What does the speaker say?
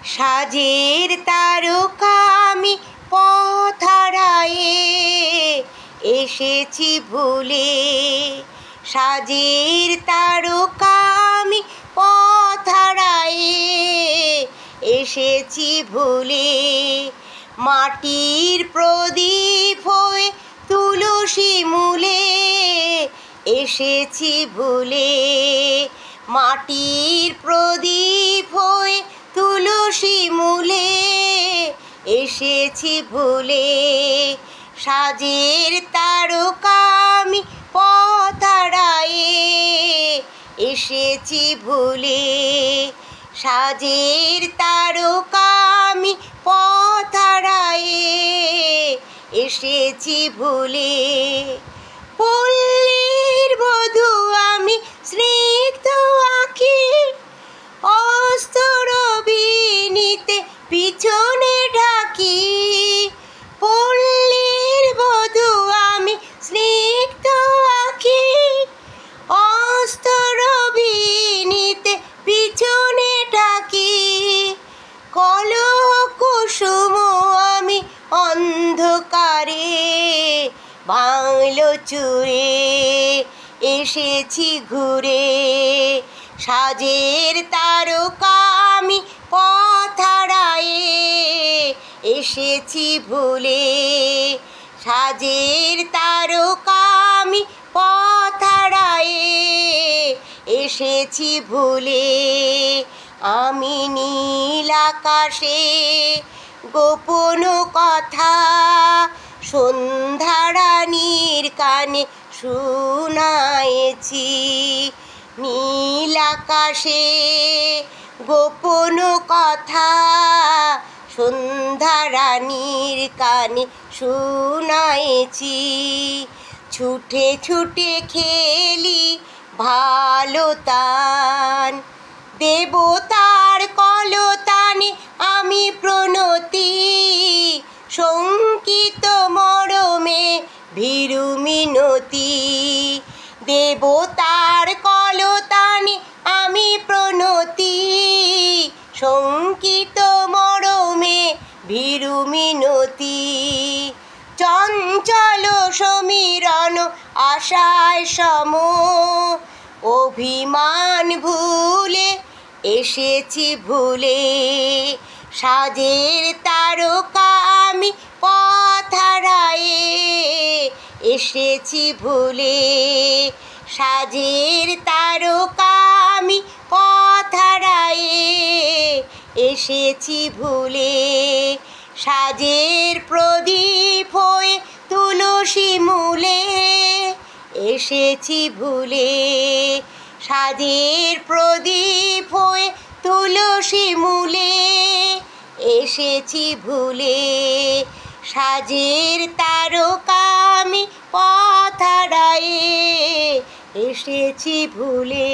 সাজের তারকা আমি পথ হারায়ে এসেছি ভুলে। সাজের তারকা আমি পথ হারায়ে এসেছি ভুলে। মাটির প্রদীপ হয়ে তুলসী মূলে এসেছি ভুলে। মাটির প্রদীপ হয়ে তুলসী মূলে এসেছি ভুলে। সাজের তারকা আমি পথ হারায়ে এসেছি ভুলে। সাজের তারকা আমি পথ হারায়ে এসেছি ভুলে। পল্লীর বধূ আমি স্নিগ্ধ আঁখি অস্তরবিনীতে পিছনে ঢাকি। পল্লীর বধূ আমি স্নিগ্ধ আঁখি অস্তরবিনীতে পিছনে ঢাকি। কলহ কুসুম আমি অন্ধকারে ভাঙলো চুরে এসেছি ঘুরে। সাজের তারকা আমি পথ হারায়ে এসেছি ভুলে। সাজের তারকা আমি পথ হারায়ে এসেছি ভুলে। আমি নীল আকাশে গোপন কথা সন্ধ্যারানীর কানে শুনায়েছি। নীল আকাশে গোপন কথা সন্ধ্যারানীর কানে শুনায়েছি। ছুটে ছুটে খেলি ভালো তান দেবতার কলতানে আমি প্রণতি। শঙ্কিত মরমে ভীরু মিনতি। দেবতার কলতানে আমি প্রণতি। শঙ্কিত মরমে ভীরু মিনতি। চঞ্চল সমীরণ আশায় সম অভিমান ভুলে এসেছি ভুলে। সাজের তারকা আমি পথ হারায়ে এসেছি ভুলে। সাজের তারকা আমি পথ হারায়ে এসেছি ভুলে। সাজের প্রদীপ হয়ে তুলসী মূলে এসেছি ভুলে। সাজের প্রদীপ হয়ে তুলসী মূলে এসেছি ভুলে। সাজের তারকা আমি পথ হারায়ে এসেছি ভুলে।